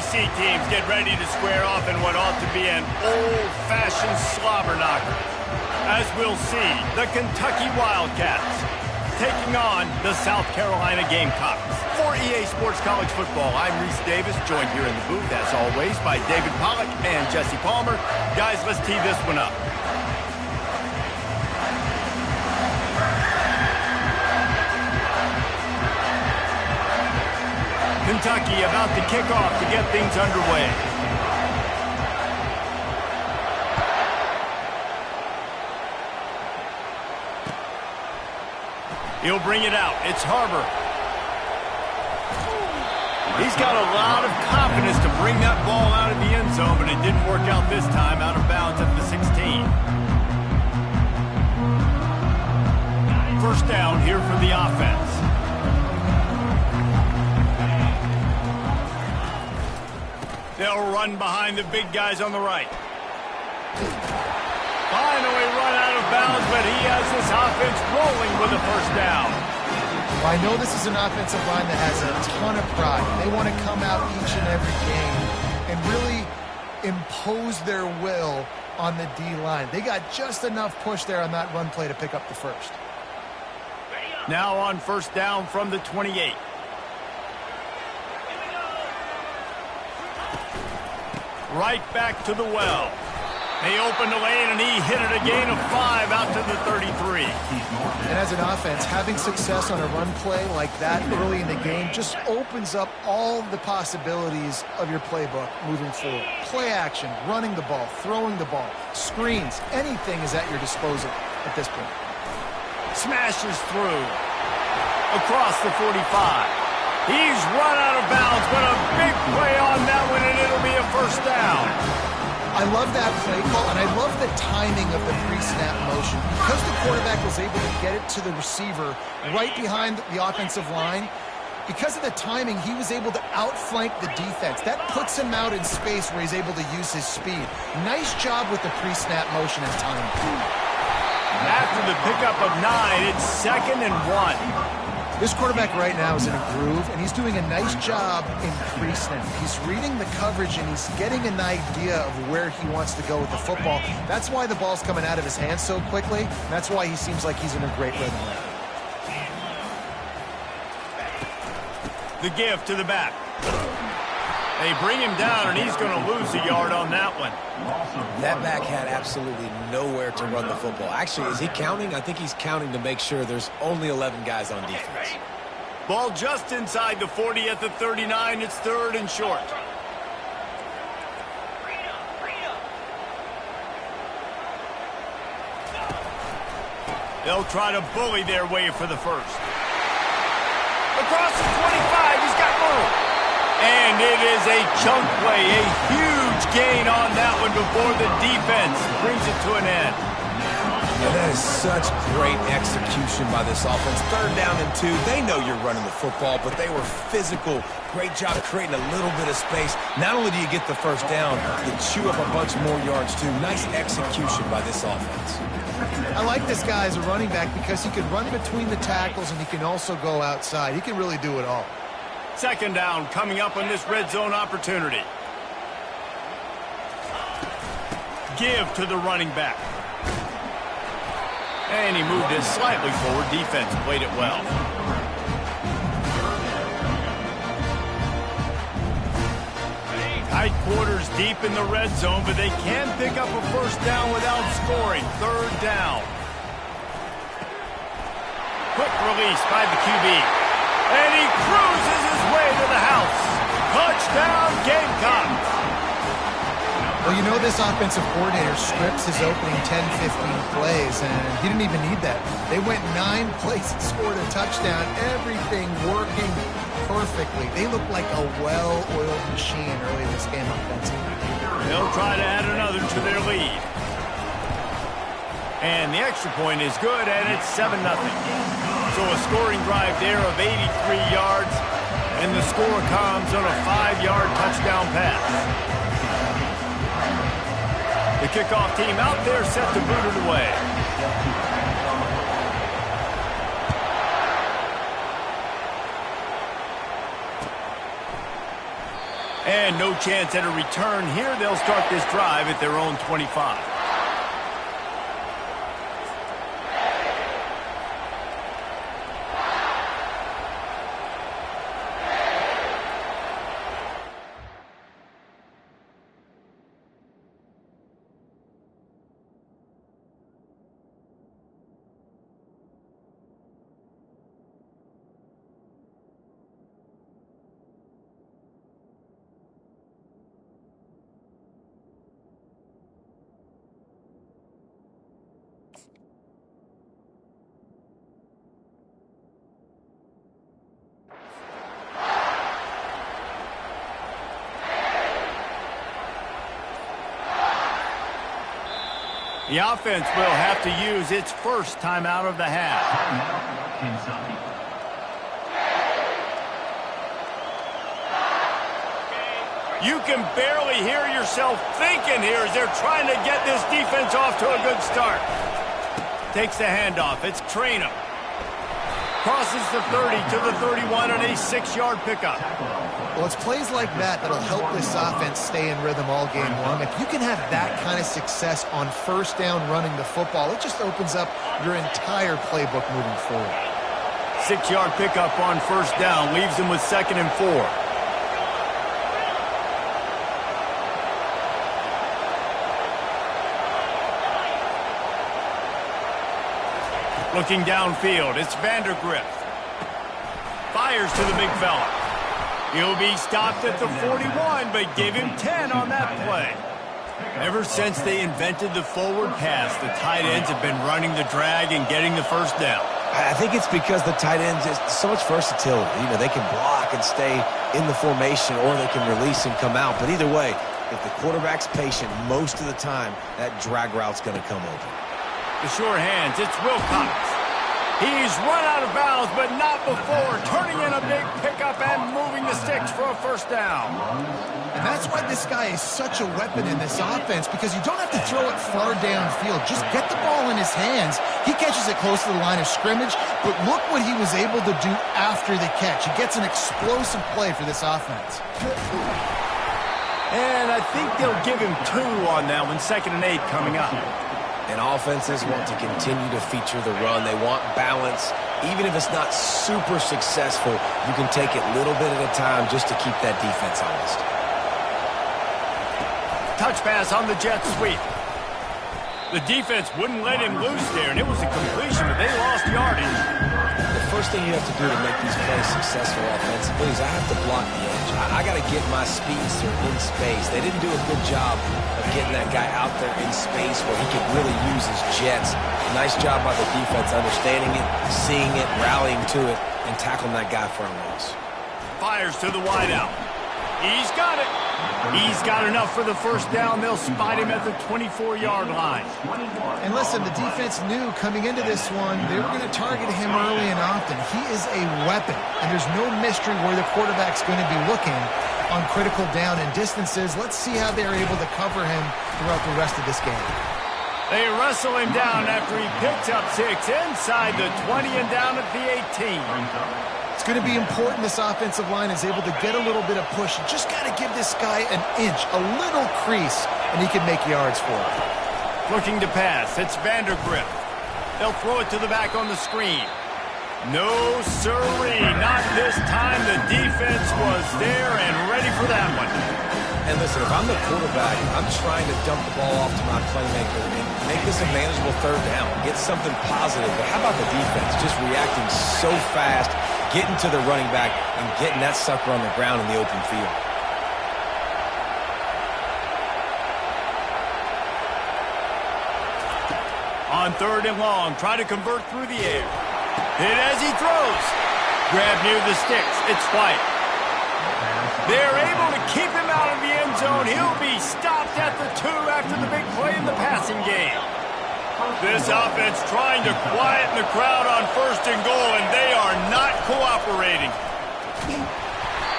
SEC teams get ready to square off in what ought to be an old-fashioned slobber knocker. As we'll see, the Kentucky Wildcats taking on the South Carolina Gamecocks. For EA Sports College Football, I'm Reese Davis, joined here in the booth, as always, by David Pollack and Jesse Palmer. Guys, let's tee this one up. Kentucky about to kick off to get things underway. He'll bring it out. It's Harbor. He's got a lot of confidence to bring that ball out of the end zone, but it didn't work out this time, out of bounds at the 16. First down here for the offense. They'll run behind the big guys on the right. Finally run out of bounds, but he has this offense rolling with a first down. Well, I know this is an offensive line that has a ton of pride. They want to come out each and every game and really impose their will on the D-line. They got just enough push there on that run play to pick up the first. Now on first down from the 28. Right back to the well. They opened the lane, and he hit it a gain of 5 out to the 33. And as an offense, having success on a run play like that early in the game just opens up all the possibilities of your playbook moving forward. Play action, running the ball, throwing the ball, screens, anything is at your disposal at this point. Smashes through. Across the 45. He's run out of bounds, but a big play on that one, and it'll be a first down. I love that play call, and I love the timing of the pre-snap motion. Because the quarterback was able to get it to the receiver right behind the offensive line, because of the timing, he was able to outflank the defense. That puts him out in space where he's able to use his speed. Nice job with the pre-snap motion and timing. After the pickup of 9, it's 2nd and 1. This quarterback right now is in a groove, and he's doing a nice job in pre-snap. He's reading the coverage, and he's getting an idea of where he wants to go with the football. That's why the ball's coming out of his hands so quickly, and that's why he seems like he's in a great rhythm now. The give to the back. They bring him down, and he's going to lose a yard on that one. That back had absolutely nowhere to run the football. Actually, is he counting? I think he's counting to make sure there's only 11 guys on defense. Ball just inside the 40 at the 39. It's 3rd and short. They'll try to bully their way for the first. Across the 25, he's got room. And it is a chunk play, a huge gain on that one before the defense brings it to an end. Yeah, that is such great execution by this offense. 3rd down and 2. They know you're running the football, but they were physical. Great job creating a little bit of space. Not only do you get the first down, you chew up a bunch more yards too. Nice execution by this offense. I like this guy as a running back because he can run between the tackles and he can also go outside. He can really do it all. 2nd down coming up on this red zone opportunity. Give to the running back. And he moved it slightly forward. Defense played it well. Tight quarters deep in the red zone, but they can pick up a first down without scoring. 3rd down. Quick release by the QB. And he cruises his way to the house. Touchdown, Gamecocks. Well, you know this offensive coordinator scripts his opening 10, 15 plays, and he didn't even need that. They went 9 plays and scored a touchdown. Everything working perfectly. They look like a well-oiled machine early in this game offensively. They'll try to add another to their lead. And the extra point is good, and it's 7-0. So a scoring drive there of 83 yards, and the score comes on a 5-yard touchdown pass. The kickoff team out there set to boot it away. And no chance at a return here. They'll start this drive at their own 25. The offense will have to use its first timeout of the half. You can barely hear yourself thinking here as they're trying to get this defense off to a good start. Takes the handoff. It's Traynham. Crosses the 30 to the 31 on a 6-yard pickup. Well, it's plays like that that'll help this offense stay in rhythm all game long. If you can have that kind of success on first down running the football, it just opens up your entire playbook moving forward. 6-yard pickup on first down leaves them with 2nd and 4. Looking downfield, it's Vandergrift. Fires to the big fella. He'll be stopped at the 41, but give him 10 on that play. Ever since they invented the forward pass, the tight ends have been running the drag and getting the first down. I think it's because the tight ends is so much versatility. You know, they can block and stay in the formation, or they can release and come out. But either way, if the quarterback's patient most of the time, that drag route's going to come open. The sure hands, it's Wilcox. He's run out of bounds, but not before turning in a big pickup and moving the sticks for a first down. And that's why this guy is such a weapon in this offense, because you don't have to throw it far downfield. Just get the ball in his hands. He catches it close to the line of scrimmage, but look what he was able to do after the catch. He gets an explosive play for this offense. And I think they'll give him 2 on that one, 2nd and 8 coming up. And offenses want to continue to feature the run. They want balance. Even if it's not super successful, you can take it little bit at a time just to keep that defense honest. Touch pass on the jet sweep. The defense wouldn't let him loose there, and it was a completion, but they lost yardage. The first thing you have to do to make these plays successful offensively is I have to block the edge. I got to get my speedster in space. They didn't do a good job of getting that guy out there in space where he could really use his jets. Nice job by the defense understanding it, seeing it, rallying to it, and tackling that guy for a loss. Fires to the wideout. He's got it. He's got enough for the first down. They'll spot him at the 24-yard line. And listen, the defense knew coming into this one, they were going to target him early and often. He is a weapon, and there's no mystery where the quarterback's going to be looking on critical down and distances. Let's see how they're able to cover him throughout the rest of this game. They wrestle him down after he picks up 6 inside the 20 and down at the 18. It's going to be important this offensive line is able to get a little bit of push. You just got to give this guy an inch, a little crease, and he can make yards for it. Looking to pass, it's Vandergrift. They'll throw it to the back on the screen. No sirree, not this time. The defense was there and ready for that one. And listen, if I'm the quarterback, I'm trying to dump the ball off to my playmaker and make this a manageable third down, get something positive. But how about the defense just reacting so fast, getting to the running back and getting that sucker on the ground in the open field? On 3rd and long, try to convert through the air. Hit as he throws. Grab near the sticks. It's White. They're able to keep him out of the end zone. He'll be stopped at the 2 after the big play in the passing game. This offense trying to quieten the crowd on 1st and goal, and they are not cooperating.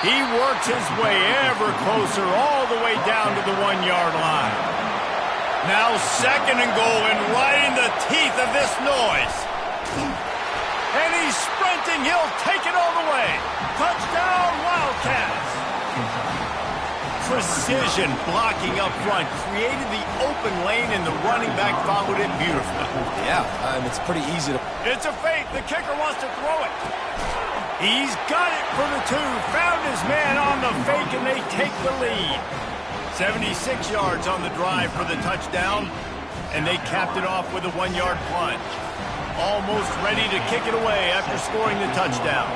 He works his way ever closer all the way down to the 1-yard line. Now 2nd and goal, and right in the teeth of this noise. And he's sprinting. He'll take it all the way. Touchdown, Wildcats. precision blocking up front, created the open lane, and the running back followed it beautifully. Yeah, it's pretty easy to... It's a fake. The kicker wants to throw it. He's got it for the 2. Found his man on the fake, and they take the lead. 76 yards on the drive for the touchdown, and they capped it off with a 1-yard plunge. Almost ready to kick it away after scoring the touchdown.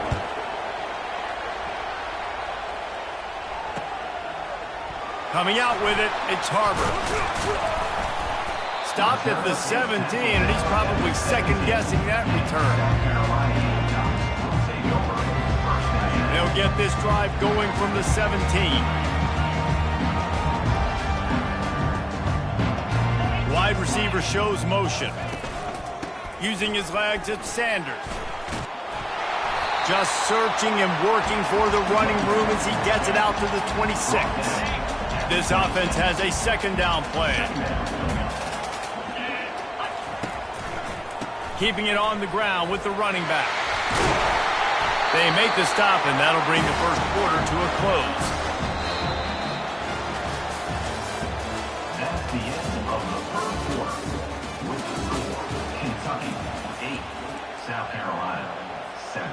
Coming out with it, it's Harbor. Stopped at the 17, and he's probably second-guessing that return. They'll get this drive going from the 17. Wide receiver shows motion. Using his legs, it's Sanders. Just searching and working for the running room as he gets it out to the 26. This offense has a second down play. Keeping it on the ground with the running back. They make the stop, and that'll bring the first quarter to a close. That's the end of the first quarter. With the score, Kentucky 8, South Carolina 7.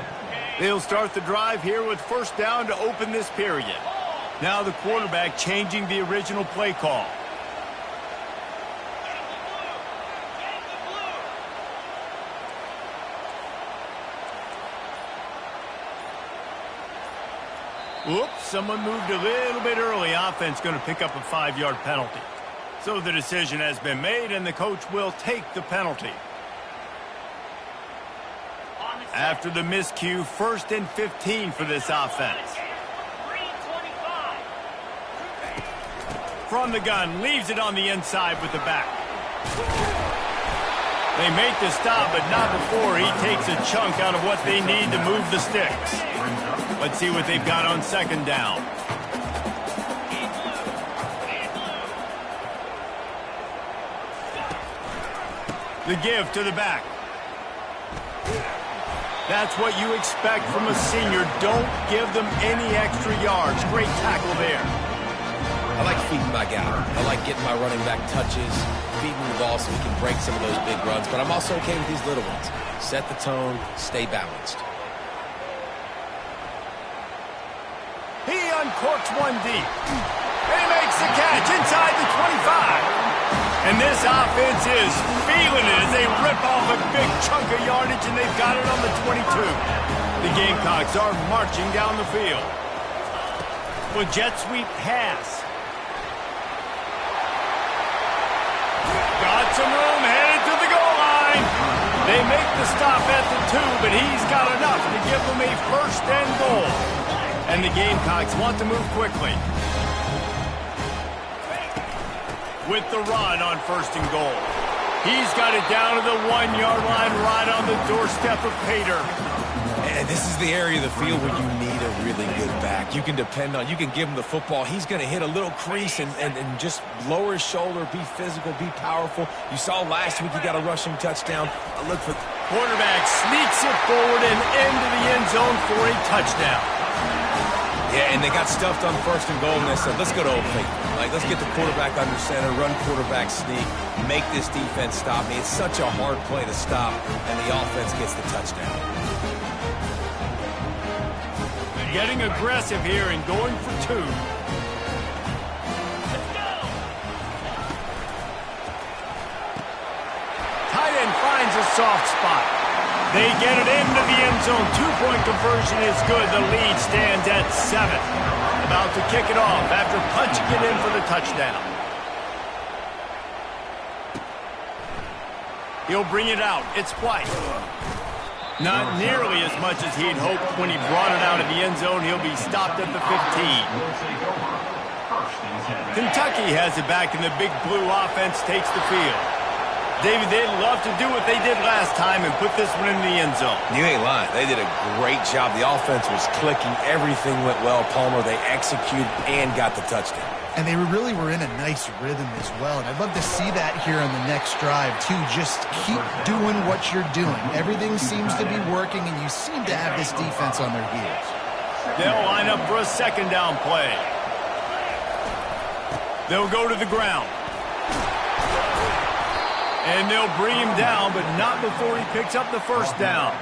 They'll start the drive here with first down to open this period. Now the quarterback changing the original play call. Oops, someone moved a little bit early. Offense going to pick up a 5-yard penalty. So the decision has been made, and the coach will take the penalty. After the miscue, 1st and 15 for this offense. From the gun, leaves it on the inside with the back. They make the stop, but not before he takes a chunk out of what they need to move the sticks. Let's see what they've got on second down. The give to the back. That's what you expect from a senior. Don't give them any extra yards. Great tackle there. I like feeding my guy. I like getting my running back touches, feeding the ball so he can break some of those big runs. But I'm also okay with these little ones. Set the tone, stay balanced. He uncorks one deep. He makes the catch inside the 25. And this offense is feeling it as they rip off a big chunk of yardage, and they've got it on the 22. The Gamecocks are marching down the field. Well, jet sweep pass. Got some room, headed to the goal line. They make the stop at the 2, but he's got enough to give them a 1st and goal. And the Gamecocks want to move quickly. With the run on 1st and goal. He's got it down to the 1-yard line, right on the doorstep of Pater. And this is the area of the field where you need a really good back. You can depend on, you can give him the football. He's going to hit a little crease and just lower his shoulder, be physical, be powerful. You saw last week he got a rushing touchdown. I look for... Quarterback sneaks it forward and into the end zone for a touchdown. Yeah, and they got stuffed on 1st and goal, and they said, let's go to Old Faithful. Like, let's get the quarterback under center, run quarterback sneak, make this defense stop me. It's such a hard play to stop, and the offense gets the touchdown. Getting aggressive here and going for 2. Tight end finds a soft spot. They get it into the end zone. 2-point conversion is good. The lead stands at 7. About to kick it off after punching it in for the touchdown. He'll bring it out. It's White. Not nearly as much as he'd hoped when he brought it out of the end zone. He'll be stopped at the 15. Kentucky has it back, and the big blue offense takes the field. David, they'd love to do what they did last time and put this one in the end zone. You ain't lying. They did a great job. The offense was clicking. Everything went well. Palmer, they executed and got the touchdown. And they really were in a nice rhythm as well. And I'd love to see that here on the next drive, too. Just keep doing what you're doing. Everything seems to be working, and you seem to have this defense on their heels. They'll line up for a second down play. They'll go to the ground. And they'll bring him down, but not before he picks up the first down.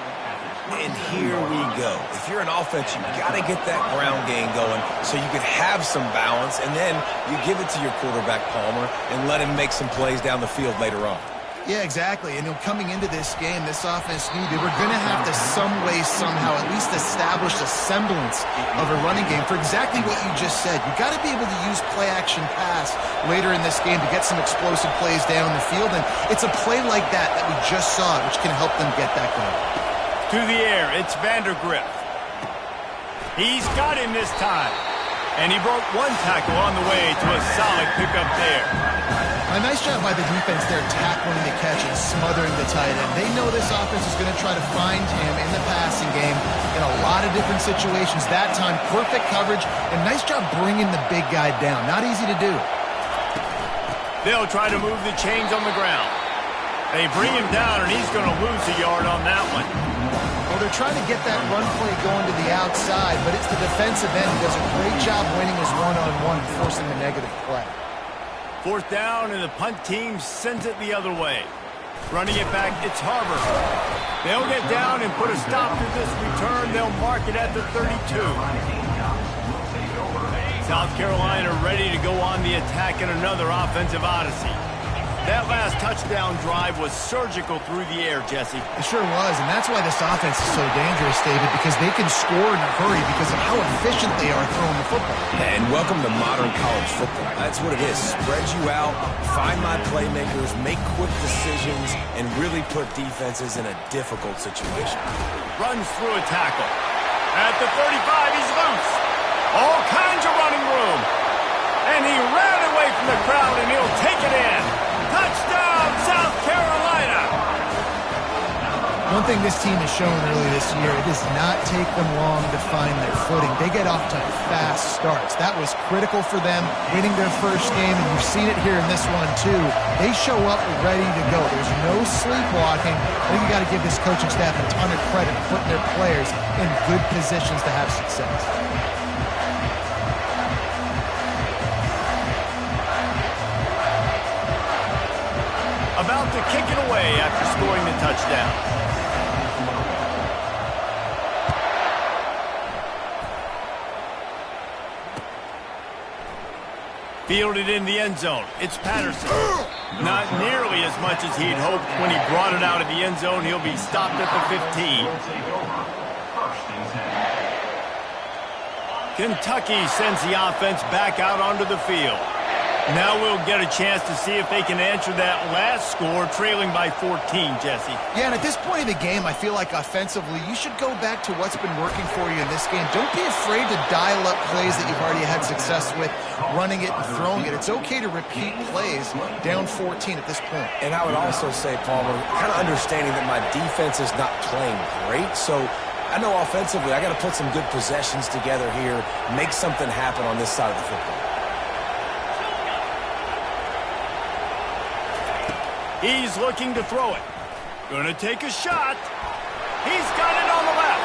And here we go. If you're an offense, you got to get that ground game going so you can have some balance, and then you give it to your quarterback, Palmer, and let him make some plays down the field later on. Yeah, exactly. And coming into this game, this offense knew they were going to have to some way, somehow, at least establish a semblance of a running game for exactly what you just said. You got to be able to use play-action pass later in this game to get some explosive plays down the field, and it's a play like that we just saw, which can help them get that going. To the air, it's Vandergrift. He's got him this time. And he broke one tackle on the way to a solid pickup there. A nice job by the defense there tackling the catch and smothering the tight end. They know this offense is going to try to find him in the passing game in a lot of different situations. That time, perfect coverage, and nice job bringing the big guy down. Not easy to do. They'll try to move the chains on the ground. They bring him down, and he's going to lose a yard on that one. Well, they're trying to get that run play going to the outside, but it's the defensive end who does a great job winning his one-on-one, forcing the negative play. Fourth down, and the punt team sends it the other way. Running it back, it's Harbor. They'll get down and put a stop to this return. They'll mark it at the 32. South Carolina ready to go on the attack in another offensive odyssey. That last touchdown drive was surgical through the air, Jesse. It sure was, and that's why this offense is so dangerous, David, because they can score in a hurry because of how efficient they are throwing the football. And welcome to modern college football. That's what it is. Spread you out, find my playmakers, make quick decisions, and really put defenses in a difficult situation. Runs through a tackle. At the 35, he's loose. All kinds of running room. And he ran away from the crowd, and he'll take it in. Touchdown, South Carolina! One thing this team has shown early this year, it does not take them long to find their footing. They get off to fast starts. That was critical for them, winning their first game, and you've seen it here in this one, too. They show up ready to go. There's no sleepwalking. I think you got to give this coaching staff a ton of credit for putting their players in good positions to have success. About to kick it away after scoring the touchdown. Fielded in the end zone. It's Patterson. Not nearly as much as he'd hoped when he brought it out of the end zone. He'll be stopped at the 15. Kentucky sends the offense back out onto the field. Now we'll get a chance to see if they can answer that last score, trailing by 14, Jesse. Yeah, and at this point in the game, I feel like offensively, you should go back to what's been working for you in this game. Don't be afraid to dial up plays that you've already had success with, running it and throwing it. It's okay to repeat plays down 14 at this point. And I would also say, Palmer, kind of understanding that my defense is not playing great, so I know offensively I got to put some good possessions together here, make something happen on this side of the football. He's looking to throw it. Gonna take a shot. He's got it on the left.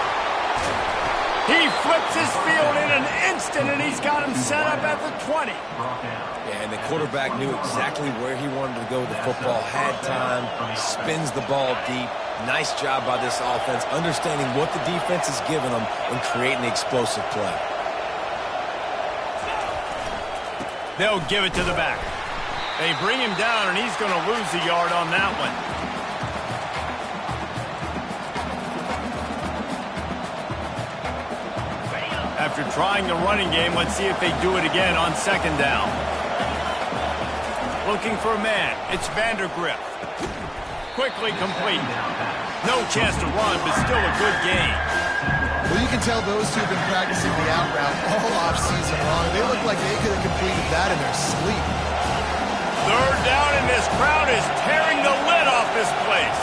He flips his field in an instant, and he's got him set up at the 20. Yeah, and the quarterback knew exactly where he wanted to go with the football, had time, spins the ball deep. Nice job by this offense, understanding what the defense is giving them and creating the explosive play. They'll give it to the back. They bring him down, and he's going to lose a yard on that one. After trying the running game, let's see if they do it again on second down. Looking for a man. It's Vandergrift. Quickly complete. No chance to run, but still a good game. Well, you can tell those two have been practicing the out route all offseason long. They look like they could have completed that in their sleep. Third down, and this crowd is tearing the lid off this place.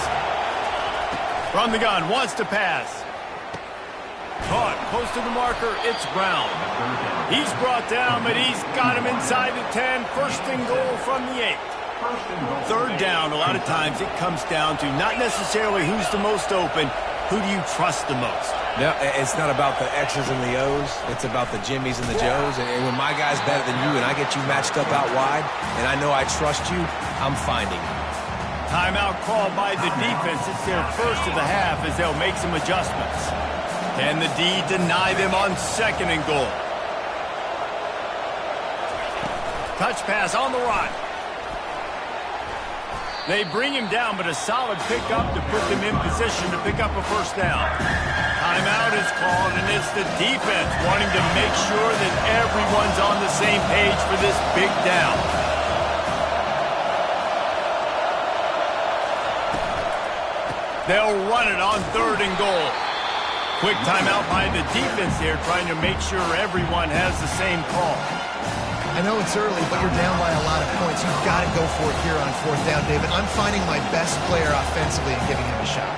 From the gun, wants to pass. Caught, close to the marker, it's Brown. He's brought down, but he's got him inside the 10. First and goal from the 8. Third down, a lot of times it comes down to not necessarily who's the most open, who do you trust the most? No, it's not about the X's and the O's. It's about the Jimmies and the Joes. And when my guy's better than you and I get you matched up out wide, and I know I trust you, I'm finding you. Timeout called by the defense. It's their first of the half as they'll make some adjustments. Can the D deny them on 2nd and goal? Touch pass on the run. They bring him down, but a solid pickup to put them in position to pick up a first down. Timeout is called, and it's the defense wanting to make sure that everyone's on the same page for this big down. They'll run it on 3rd and goal. Quick timeout by the defense here, trying to make sure everyone has the same call. I know it's early, but you're down by a lot of points. You've got to go for it here on 4th down, David. I'm finding my best player offensively and giving him a shot.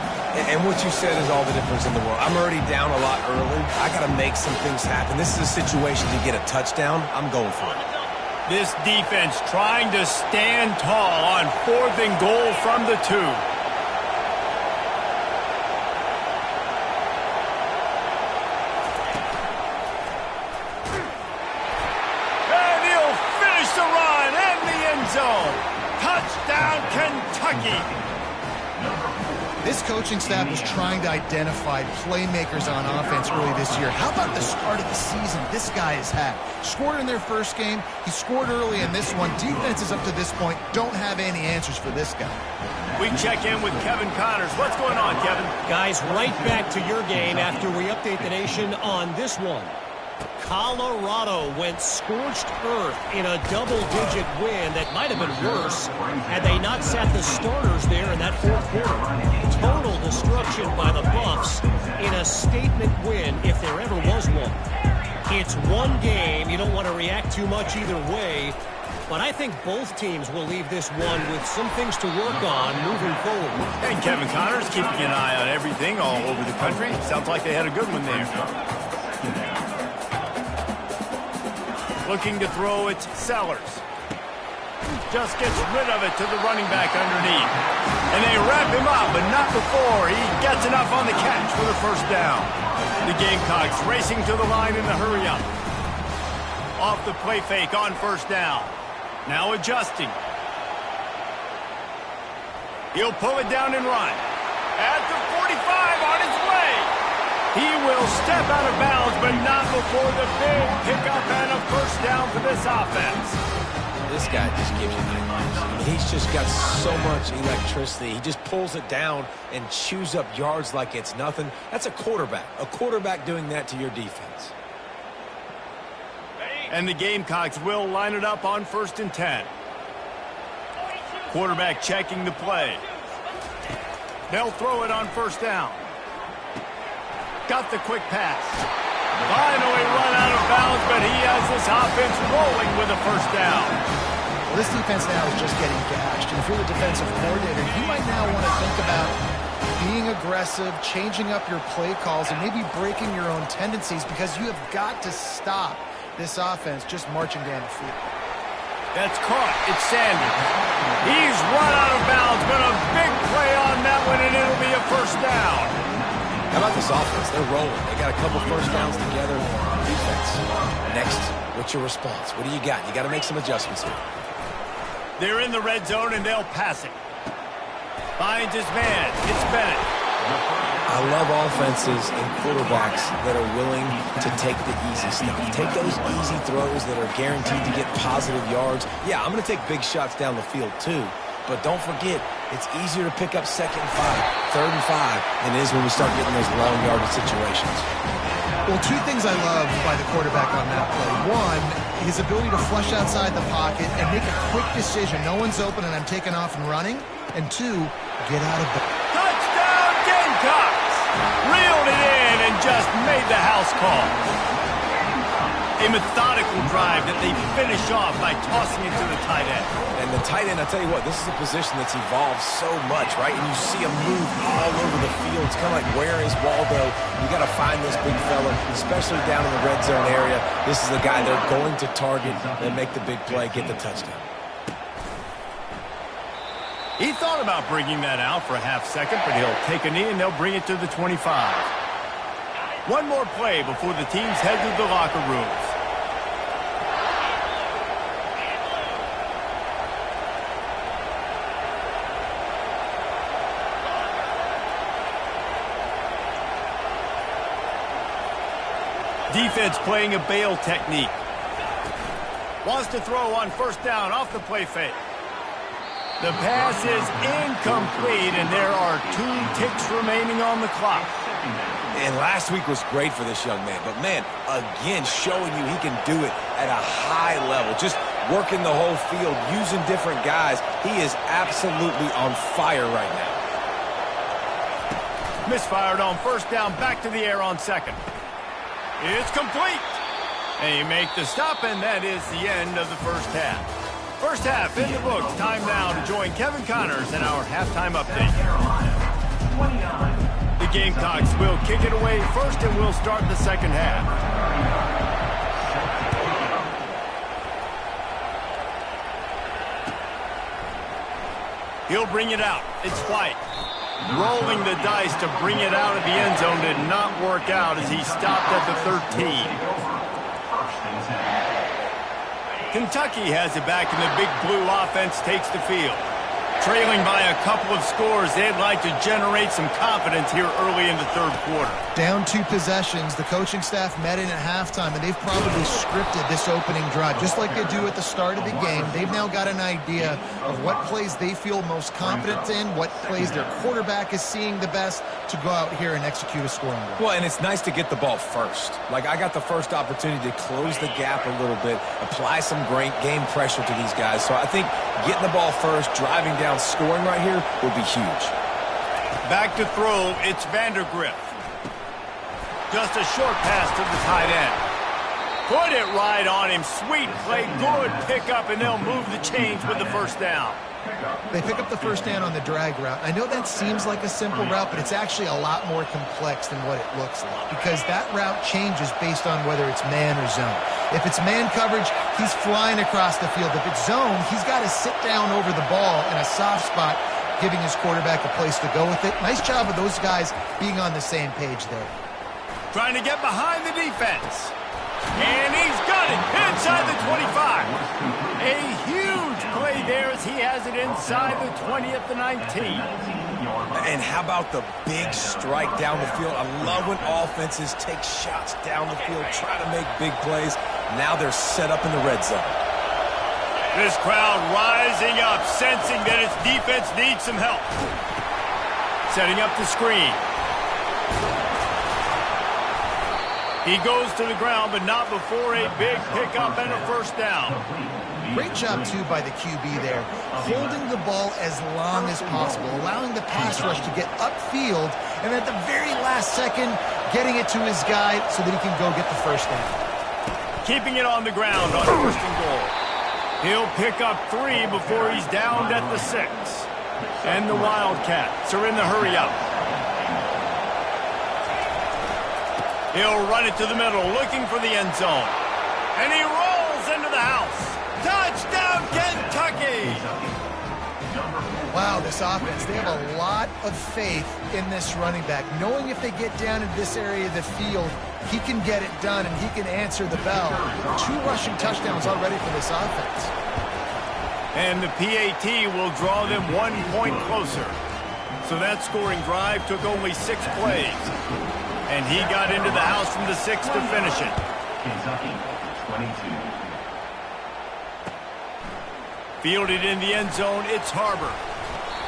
And what you said is all the difference in the world. I'm already down a lot early. I got to make some things happen. This is a situation to get a touchdown. I'm going for it. This defense trying to stand tall on 4th and goal from the 2. Zone. Touchdown, Kentucky. This coaching staff was trying to identify playmakers on offense early this year. How about the start of the season this guy has had? Scored in their first game. He scored early in this one. Defenses up to this point don't have any answers for this guy. We check in with Kevin Connors. What's going on, Kevin? Guys, right back to your game after we update the nation on this one. Colorado went scorched earth in a double-digit win that might have been worse had they not sat the starters there in that 4th quarter. Total destruction by the Buffs in a statement win if there ever was one. It's one game. You don't want to react too much either way, but I think both teams will leave this one with some things to work on moving forward. And Kevin Connors keeping an eye on everything all over the country. Sounds like they had a good one there. Looking to throw, it's Sellers. Just gets rid of it to the running back underneath. And they wrap him up, but not before he gets enough on the catch for the first down. The Gamecocks racing to the line in the hurry-up. Off the play fake on 1st down. Now adjusting. He'll pull it down and run. At the 45 on his way. He will step out of bounds, but not before the big pickup and a first down for this offense. This guy just gives you nightmares. I mean, he's just got so much electricity. He just pulls it down and chews up yards like it's nothing. That's a quarterback. A quarterback doing that to your defense. And the Gamecocks will line it up on 1st and 10. Quarterback checking the play. They'll throw it on 1st down. Got the quick pass. Finally run out of bounds, but he has this offense rolling with a first down. Well, this defense now is just getting gashed. And if you're the defensive coordinator, you might now want to think about being aggressive, changing up your play calls, and maybe breaking your own tendencies because you have got to stop this offense just marching down the field. That's caught. It's Sanders. He's run out of bounds, but a big play on that one, and it'll be a first down. How about this offense? They're rolling. They got a couple first downs together. Defense. Next, what's your response? What do you got? You got to make some adjustments here. They're in the red zone, and they'll pass it. Finds his man. It's Bennett. I love offenses and quarterbacks that are willing to take the easy stuff. Take those easy throws that are guaranteed to get positive yards. Yeah, I'm going to take big shots down the field too. But don't forget, it's easier to pick up 2nd and 5, 3rd and 5 than it is when we start getting those long yardage situations. Well, 2 things I love by the quarterback on that play. One, his ability to flush outside the pocket and make a quick decision. No one's open and I'm taking off and running. And 2, get out of the... Touchdown Gamecocks! Reeled it in and just made the house call. A methodical drive that they finish off by tossing it to the tight end. And the tight end, I'll tell you what, this is a position that's evolved so much, right? And you see him move all over the field. It's kind of like, where is Waldo? You got to find this big fella, especially down in the red zone area. This is the guy they're going to target and make the big play, get the touchdown. He thought about bringing that out for a half second, but he'll take a knee and they'll bring it to the 25. One more play before the teams head to the locker rooms. Defense playing a bail technique. Wants to throw on first down off the play fake. The pass is incomplete, and there are 2 ticks remaining on the clock. And last week was great for this young man. But, man, again, showing you he can do it at a high level. Just working the whole field, using different guys. He is absolutely on fire right now. Misfired on first down, back to the air on second. It's complete. And you make the stop, and that is the end of the first half. First half in the books. Time now to join Kevin Connors in our halftime update. The Gamecocks will kick it away first, and we'll start the second half. He'll bring it out. It's White. Rolling the dice to bring it out of the end zone did not work out as he stopped at the 13. Kentucky has it back, and the Big Blue offense takes the field. Trailing by a couple of scores, they'd like to generate some confidence here early in the third quarter. Down 2 possessions, the coaching staff met in at halftime, and they've probably scripted this opening drive. Just like they do at the start of the game, they've now got an idea of what plays they feel most confident in, what plays their quarterback is seeing the best to go out here and execute a scoring drive. Well, and it's nice to get the ball first. Like, I got the first opportunity to close the gap a little bit, apply some great game pressure to these guys. So I think getting the ball first, driving down, scoring right here would be huge. Back to throw, it's Vandergrift. Just a short pass to the tight end. Put it right on him. Sweet play, good pickup, and they'll move the chains with the first down. They pick up the first down on the drag route. I know that seems like a simple route, but it's actually a lot more complex than what it looks like, because that route changes based on whether it's man or zone. If it's man coverage, he's flying across the field. If it's zone, he's got to sit down over the ball in a soft spot, giving his quarterback a place to go with it. Nice job of those guys being on the same page there. Trying to get behind the defense. And he's got it inside the 25. A huge play there as he has it inside the 20 at the 19. And how about the big strike down the field? I love when offenses take shots down the field, try to make big plays. Now they're set up in the red zone. This crowd rising up, sensing that its defense needs some help. Setting up the screen. He goes to the ground, but not before a big pickup and a first down. Great job, too, by the QB there, holding the ball as long as possible, allowing the pass rush to get upfield, and at the very last second, getting it to his guy so that he can go get the first down. Keeping it on the ground on first and goal. He'll pick up 3 before he's downed at the 6. And the Wildcats are in the hurry-up. He'll run it to the middle, looking for the end zone. And he rolls into the house. Touchdown, Kentucky! Wow, this offense, they have a lot of faith in this running back, knowing if they get down in this area of the field, he can get it done and he can answer the bell. 2 rushing touchdowns already for this offense. And the PAT will draw them 1 point closer. So that scoring drive took only 6 plays. And he got into the house from the 6 to finish it. Kentucky, 22. Fielded in the end zone, it's Harbor.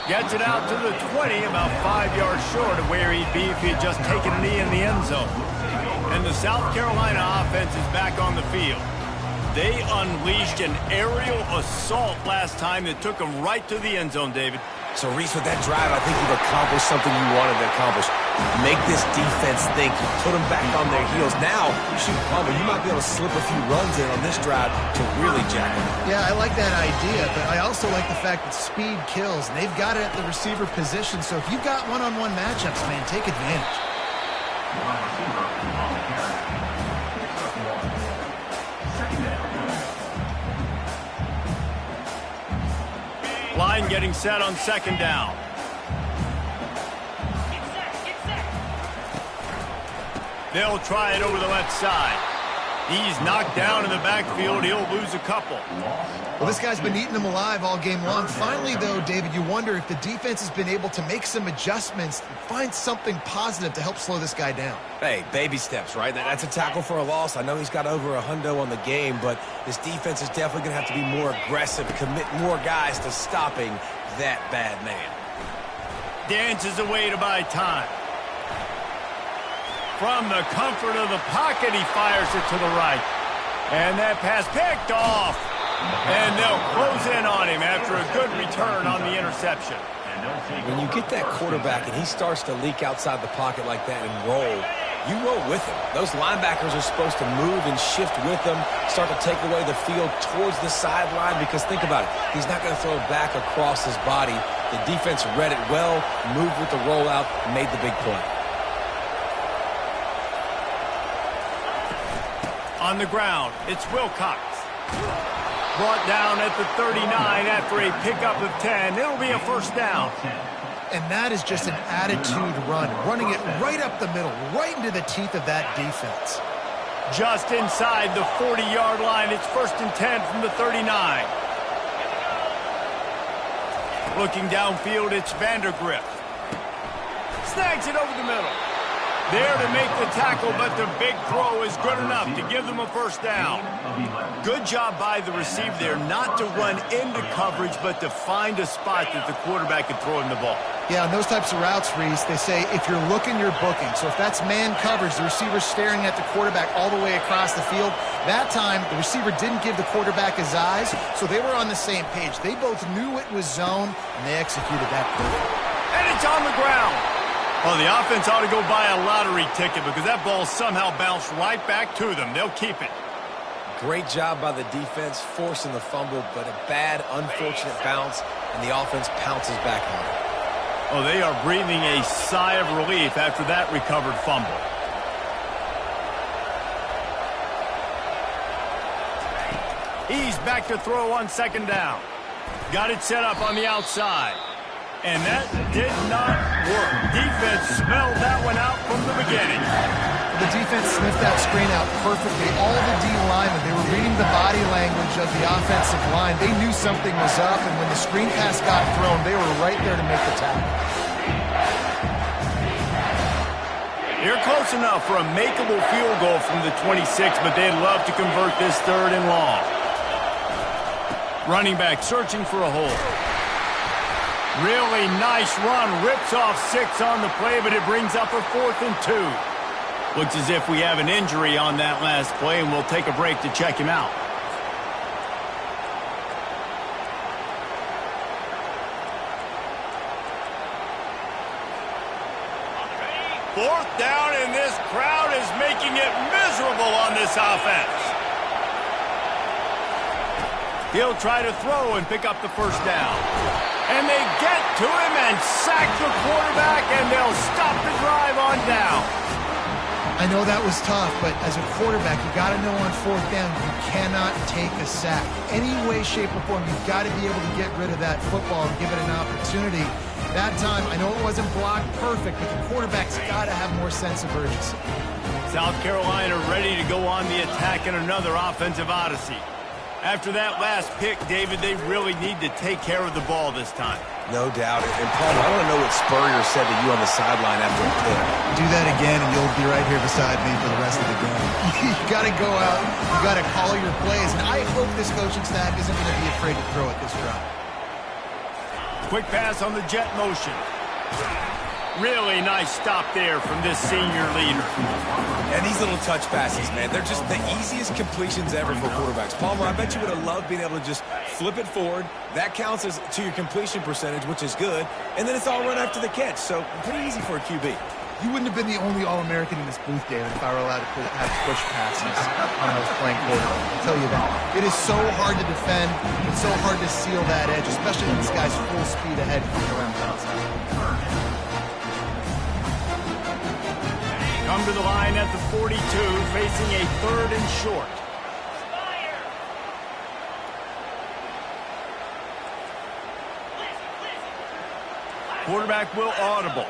Gets it out to the 20, about 5 yards short of where he'd be if he had just taken a knee in the end zone. And the South Carolina offense is back on the field. They unleashed an aerial assault last time that took them right to the end zone, David. So, Reese, with that drive, I think you've accomplished something you wanted to accomplish. Make this defense think. Put them back on their heels. Now, shoot, Palmer, you might be able to slip a few runs in on this drive to really jack them. Yeah, I like that idea, but I also like the fact that speed kills, and they've got it at the receiver position. So if you've got one-on-one matchups, man, take advantage. Line getting set on second down. They'll try it over the left side. He's knocked down in the backfield. He'll lose a couple. Well, this guy's been eating them alive all game long. Finally, though, David, you wonder if the defense has been able to make some adjustments and find something positive to help slow this guy down. Hey, baby steps, right? That's a tackle for a loss. I know he's got over $100 on the game, but this defense is definitely going to have to be more aggressive, commit more guys to stopping that bad man. Dances away to buy time. From the comfort of the pocket, he fires it to the right. And that pass picked off. And they'll close in on him after a good return on the interception. When you get that quarterback and he starts to leak outside the pocket like that and roll, you roll with him. Those linebackers are supposed to move and shift with him, start to take away the field towards the sideline, because think about it. He's not going to throw it back across his body. The defense read it well, moved with the rollout, made the big play. On the ground, it's Wilcox. Brought down at the 39 after a pickup of 10. It'll be a first down. And that is just an attitude run, running it right up the middle, right into the teeth of that defense. Just inside the 40-yard line, it's 1st and 10 from the 39. Looking downfield, it's Vandergrift. Snags it over the middle. There to make the tackle, but the big throw is good enough to give them a first down. Good job by the receiver there, not to run into coverage, but to find a spot that the quarterback could throw him the ball. Yeah, on those types of routes, Reese, they say if you're looking, you're booking. So if that's man coverage, the receiver's staring at the quarterback all the way across the field. That time, the receiver didn't give the quarterback his eyes, so they were on the same page. They both knew it was zone, and they executed that perfectly. And it's on the ground. Well, the offense ought to go buy a lottery ticket because that ball somehow bounced right back to them. They'll keep it. Great job by the defense, forcing the fumble, but a bad, unfortunate bounce, and the offense pounces back on it. Oh, they are breathing a sigh of relief after that recovered fumble. He's back to throw on 2nd down. Got it set up on the outside. And that did not work. Defense smelled that one out from the beginning. The defense sniffed that screen out perfectly. All the D linemen, they were reading the body language of the offensive line. They knew something was up, and when the screen pass got thrown, they were right there to make the tackle. They're close enough for a makeable field goal from the 26, but they'd love to convert this 3rd and long. Running back searching for a hole. Really nice run. Rips off 6 on the play, but it brings up a 4th and 2. Looks as if we have an injury on that last play, and we'll take a break to check him out. Fourth down, and this crowd is making it miserable on this offense. He'll try to throw and pick up the first down. And they get to him and sack the quarterback, and they'll stop the drive on down. I know that was tough, but as a quarterback, you got to know on 4th down, you cannot take a sack. Any way, shape, or form, you've got to be able to get rid of that football and give it an opportunity. That time, I know it wasn't blocked perfect, but the quarterback's got to have more sense of urgency. South Carolina ready to go on the attack in another offensive odyssey. After that last pick, David, they really need to take care of the ball this time. No doubt. And, Paul, I want to know what Spurrier said to you on the sideline after the pick. Do that again, and you'll be right here beside me for the rest of the game. You got to go out. You got to call your plays. And I hope this coaching staff isn't going to be afraid to throw it this drive. Quick pass on the jet motion. Really nice stop there from this senior leader. And these little touch passes, man, they're just the easiest completions ever for quarterbacks. Palmer, I bet you would have loved being able to just flip it forward. That counts as to your completion percentage, which is good. And then it's all run after the catch. So pretty easy for a QB. You wouldn't have been the only All-American in this booth, David, if I were allowed to have push passes when I was playing quarterback. I'll tell you that. It is so hard to defend. It's so hard to seal that edge, especially when this guy's full speed ahead coming around the outside. Come to the line at the 42, facing a 3rd and short. Quarterback will audible.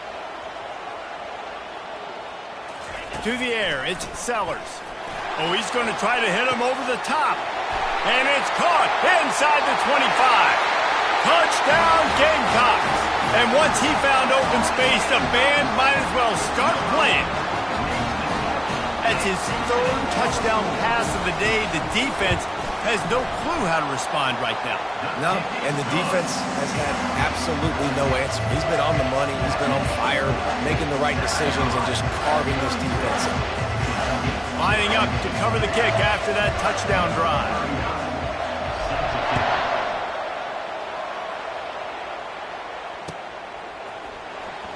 To the air, it's Sellers. Oh, he's going to try to hit him over the top. And it's caught inside the 25. Touchdown, Gamecocks. And once he found open space, the band might as well start playing. That's his third touchdown pass of the day. The defense has no clue how to respond right now. No, and the defense has had absolutely no answer. He's been on the money. He's been on fire, making the right decisions and just carving this defense up. Lining up to cover the kick after that touchdown drive.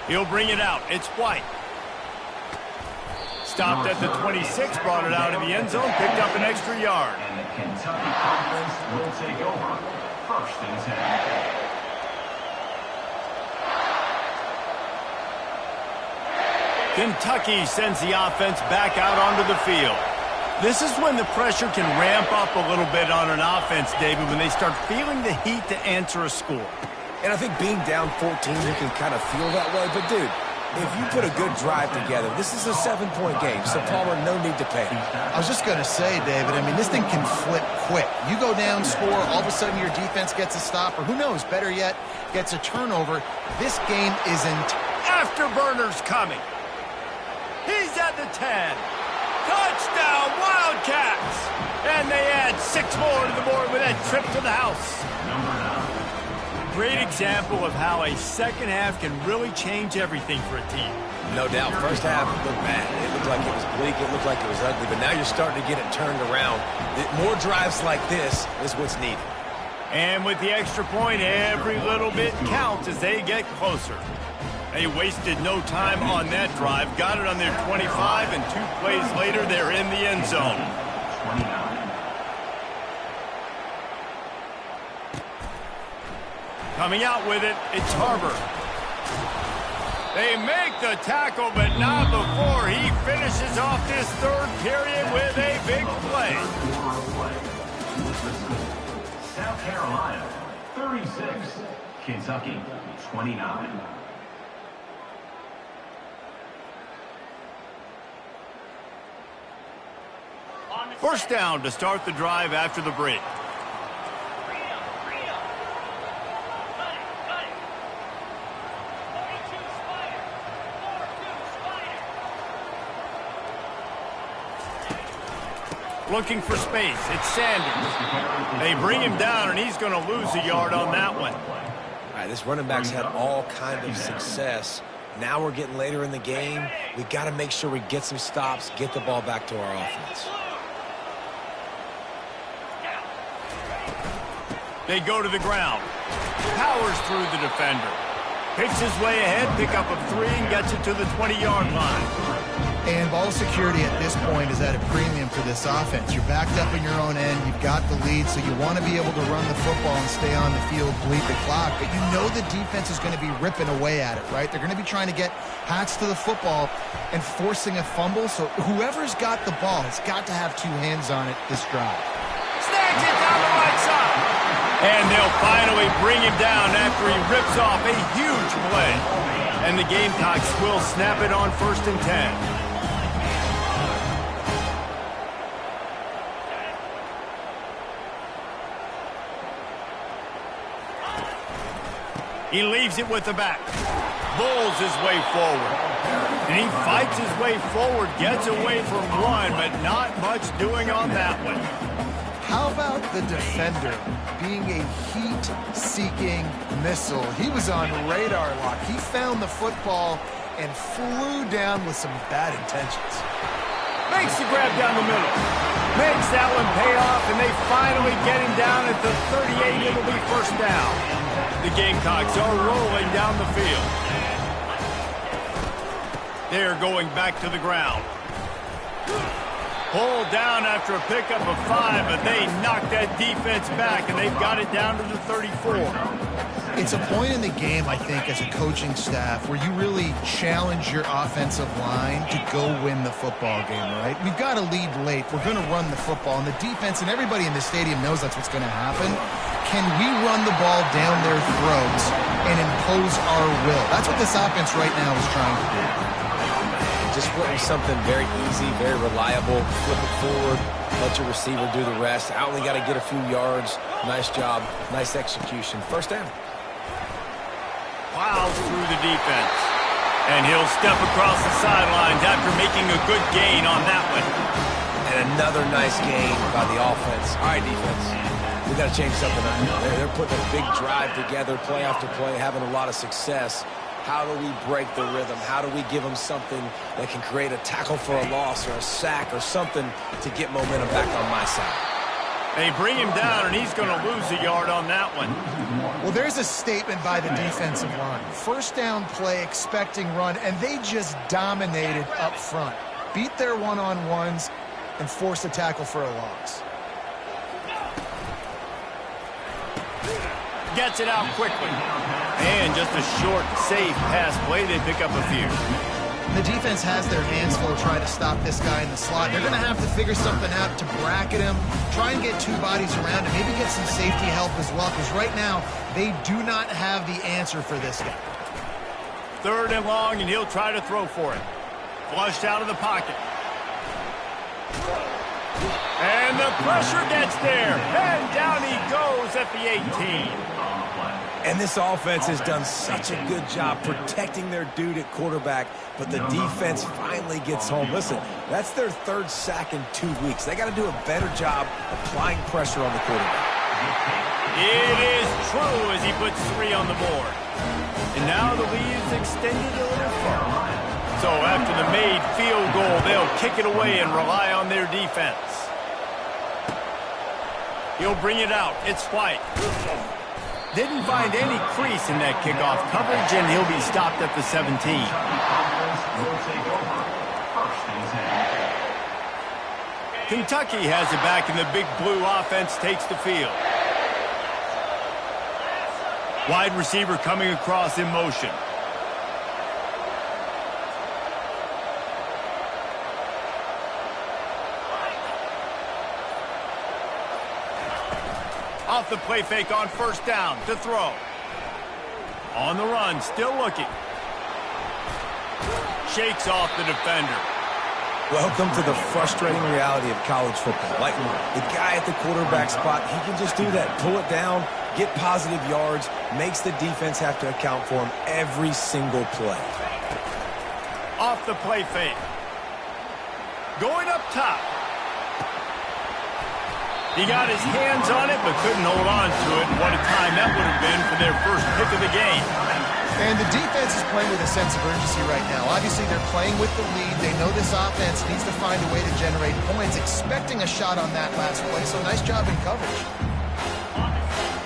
He'll bring it out. It's White. Stopped at the 26, brought it out of the end zone, picked up an extra yard. And the Kentucky offense will take over. 1st and 10. Kentucky sends the offense back out onto the field. This is when the pressure can ramp up a little bit on an offense, David, when they start feeling the heat to answer a score. And I think being down 14, you can kind of feel that way. But, dude, if you put a good drive together, this is a 7-point game, so Palmer, no need to panic. I was just going to say, David, I mean, this thing can flip quick. You go down, score, all of a sudden your defense gets a stop, or who knows, better yet, gets a turnover. This game isn't. Afterburners coming. He's at the 10. Touchdown, Wildcats! And they add 6 more to the board with that trip to the house. Great example of how a second half can really change everything for a team. No doubt. First half looked bad. It looked like it was bleak. It looked like it was ugly. But now you're starting to get it turned around. More drives like this is what's needed. And with the extra point, every little bit counts as they get closer. They wasted no time on that drive. Got it on their 25, and 2 plays later, they're in the end zone. 29. Coming out with it, it's Harbor. They make the tackle, but not before he finishes off this 3rd period with a big play. South Carolina, 36. Kentucky, 29. First down to start the drive after the break. Looking for space. It's Sanders. They bring him down, and he's going to lose a yard on that one. All right, this running back's had all kind of success. Now we're getting later in the game. We got to make sure we get some stops, get the ball back to our offense. They go to the ground. Powers through the defender. Picks his way ahead, pick up of 3, and gets it to the 20-yard line. And ball security at this point is at a premium for this offense. You're backed up in your own end. You've got the lead, so you want to be able to run the football and stay on the field, bleed the clock. But you know the defense is going to be ripping away at it, right? They're going to be trying to get hats to the football and forcing a fumble. So whoever's got the ball has got to have 2 hands on it this drive. Snags it down the right side. And they'll finally bring him down after he rips off a huge play. And the Gamecocks will snap it on 1st and 10. He leaves it with the back. Bulls his way forward. And he fights his way forward, gets away from one, but not much doing on that one. How about the defender being a heat-seeking missile? He was on radar lock. He found the football and flew down with some bad intentions. Makes the grab down the middle. Makes that one pay off, and they finally get him down at the 38. It'll be 1st down. The Gamecocks are rolling down the field. They're going back to the ground. Pulled down after a pickup of 5, but they knocked that defense back, and they've got it down to the 34. It's a point in the game, I think, as a coaching staff, where you really challenge your offensive line to go win the football game, right? We've got to lead late. We're going to run the football, and the defense and everybody in the stadium knows that's what's going to happen. Can we run the ball down their throats and impose our will? That's what this offense right now is trying to do. Just flip something very easy, very reliable. Flip it forward. Let your receiver do the rest. I only got to get a few yards. Nice job. Nice execution. First down. Plows through the defense. And he'll step across the sidelines after making a good gain on that one. And another nice gain by the offense. All right, defense. We got to change something up. They're putting a big drive together, play after play, having a lot of success. How do we break the rhythm? How do we give them something that can create a tackle for a loss or a sack or something to get momentum back on my side? They bring him down, and he's going to lose a yard on that one. Well, there's a statement by the defensive line. First down play, expecting run, and they just dominated up front. Beat their one-on-ones and forced a tackle for a loss. Gets it out quickly. And just a short, safe pass play. They pick up a few. The defense has their hands full trying to stop this guy in the slot. They're going to have to figure something out to bracket him, try and get two bodies around him, maybe get some safety help as well, because right now they do not have the answer for this guy. 3rd and long, and he'll try to throw for it. Flushed out of the pocket. And the pressure gets there. And down he goes at the 18. And this offense has done such a good job protecting their dude at quarterback, but the defense finally gets home. Listen, that's their 3rd sack in 2 weeks. They got to do a better job applying pressure on the quarterback. It is true as he puts 3 on the board. And now the lead is extended a little further. So after the made field goal, they'll kick it away and rely on their defense. He'll bring it out. It's White. Didn't find any crease in that kickoff coverage, and he'll be stopped at the 17. Kentucky has it back, and the big blue offense takes the field. Wide receiver coming across in motion. Off the play fake on 1st down to throw. On the run, still looking. Shakes off the defender. Welcome to the frustrating reality of college football. Like the guy at the quarterback spot, he can just do that. Pull it down, get positive yards, makes the defense have to account for him every single play. Off the play fake. Going up top. He got his hands on it, but couldn't hold on to it. What a time that would have been for their first pick of the game. And the defense is playing with a sense of urgency right now. Obviously, they're playing with the lead. They know this offense needs to find a way to generate points, expecting a shot on that last play. So nice job in coverage.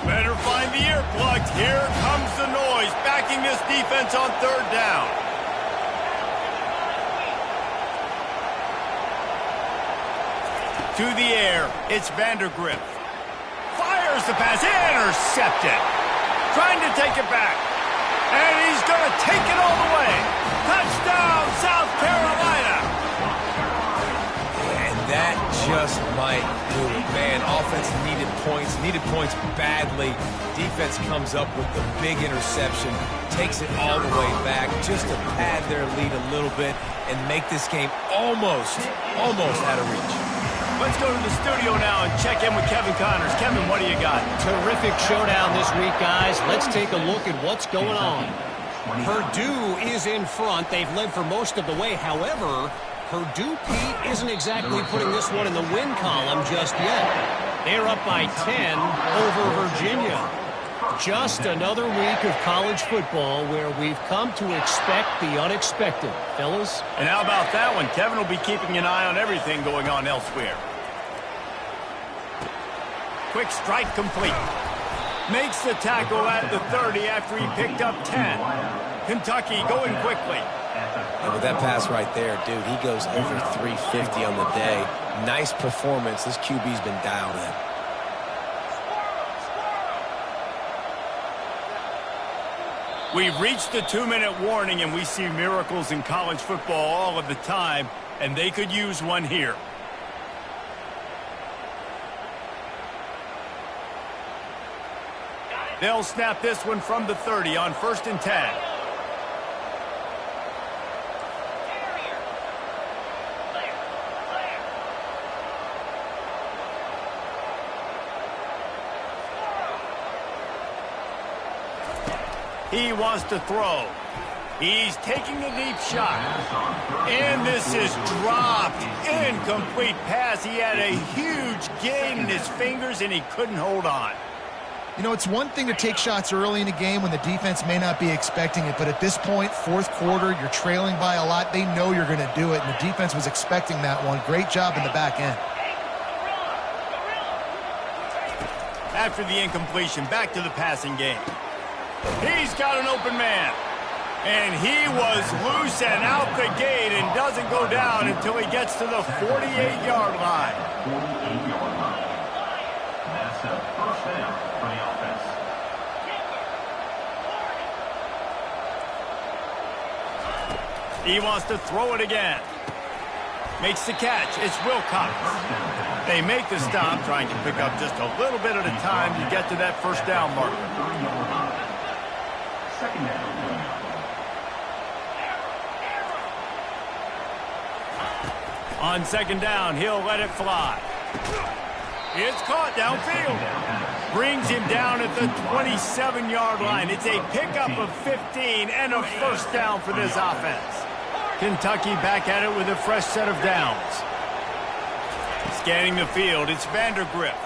Better find the earplugs. Here comes the noise, backing this defense on 3rd down. To the air, it's Vandergrift. Fires the pass, intercepted. Trying to take it back. And he's going to take it all the way. Touchdown, South Carolina. And that just might do it. Man, offense needed points badly. Defense comes up with the big interception, takes it all the way back just to pad their lead a little bit and make this game almost out of reach. Let's go to the studio now and check in with Kevin Connors. Kevin, what do you got? Terrific showdown this week, guys. Let's take a look at what's going on. Purdue is in front. They've led for most of the way. However, Purdue, Pete, isn't exactly putting this one in the win column just yet. They're up by 10 over Virginia. Just another week of college football where we've come to expect the unexpected. Fellas? And how about that one? Kevin will be keeping an eye on everything going on elsewhere. Quick strike complete. Makes the tackle at the 30 after he picked up 10. Kentucky going quickly. And with that pass right there, dude, he goes over 350 on the day. Nice performance. This QB's been dialed in. We've reached the 2-minute warning, and we see miracles in college football all of the time, and they could use one here. They'll snap this one from the 30 on 1st and 10. He wants to throw. He's taking a deep shot. And this is dropped. Incomplete pass. He had a huge gain in his fingers, and he couldn't hold on. You know, it's one thing to take shots early in a game when the defense may not be expecting it, but at this point, fourth quarter, you're trailing by a lot. They know you're going to do it, and the defense was expecting that one. Great job in the back end. After the incompletion, back to the passing game. He's got an open man. And he was loose and out the gate and doesn't go down until he gets to the 48-yard line. 48-yard line. That's a first down for the offense. He wants to throw it again. Makes the catch. It's Wilcox. They make the stop, trying to pick up just a little bit at a time to get to that first down marker. Second down. On second down, he'll let it fly. It's caught downfield. Brings him down at the 27-yard line. It's a pickup of 15 and a first down for this offense. Kentucky back at it with a fresh set of downs. Scanning the field, it's Vandergrift.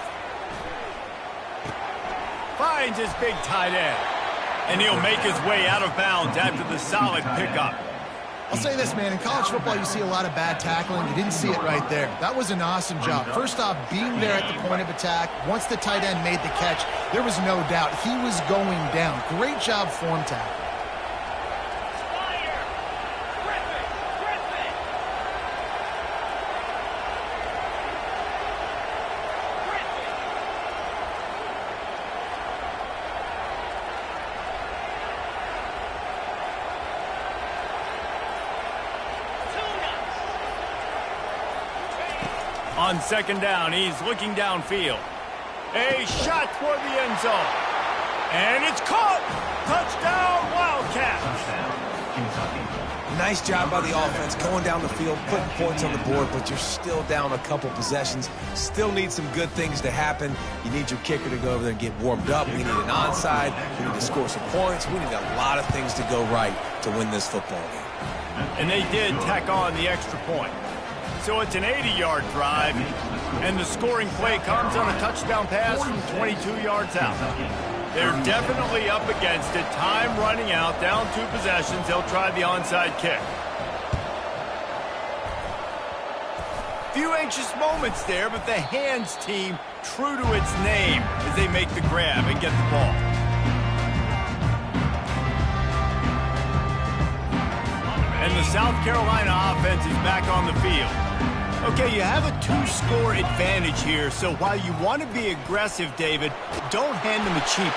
Finds his big tight end. And he'll make his way out of bounds after the solid pickup. I'll say this, man. In college football, you see a lot of bad tackling. You didn't see it right there. That was an awesome job. First off, being there at the point of attack. Once the tight end made the catch, there was no doubt he was going down. Great job form tackle. On second down, he's looking downfield. A shot toward the end zone. And it's caught. Touchdown, Wildcats. Nice job by the offense going down the field, putting points on the board, but you're still down a couple possessions. Still need some good things to happen. You need your kicker to go over there and get warmed up. We need an onside. We need to score some points. We need a lot of things to go right to win this football game. And they did tack on the extra point. So it's an 80-yard drive, and the scoring play comes on a touchdown pass from 22 yards out. They're definitely up against it. Time running out, down 2 possessions. They'll try the onside kick. Few anxious moments there, but the hands team true to its name as they make the grab and get the ball. And the South Carolina offense is back on the field. Okay, you have a 2-score advantage here, so while you want to be aggressive, David, don't hand them a cheap.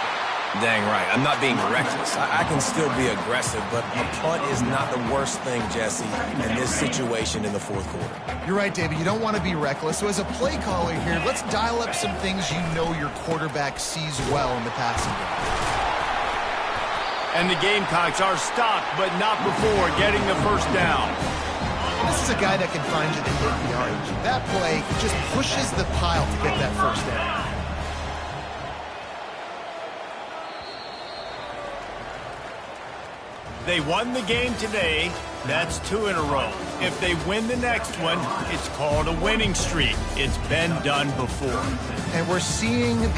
Dang right. I'm not being reckless. I can still be aggressive, but a punt is not the worst thing, Jesse, in this situation in the fourth quarter. You're right, David. You don't want to be reckless. So as a play caller here, let's dial up some things you know your quarterback sees well in the passing game. And the Gamecocks are stopped, but not before getting the first down. This is a guy that can find you the 8 yards. That play just pushes the pile to get that first down. They won the game today. That's 2 in a row. If they win the next one, it's called a winning streak. It's been done before. And we're seeing the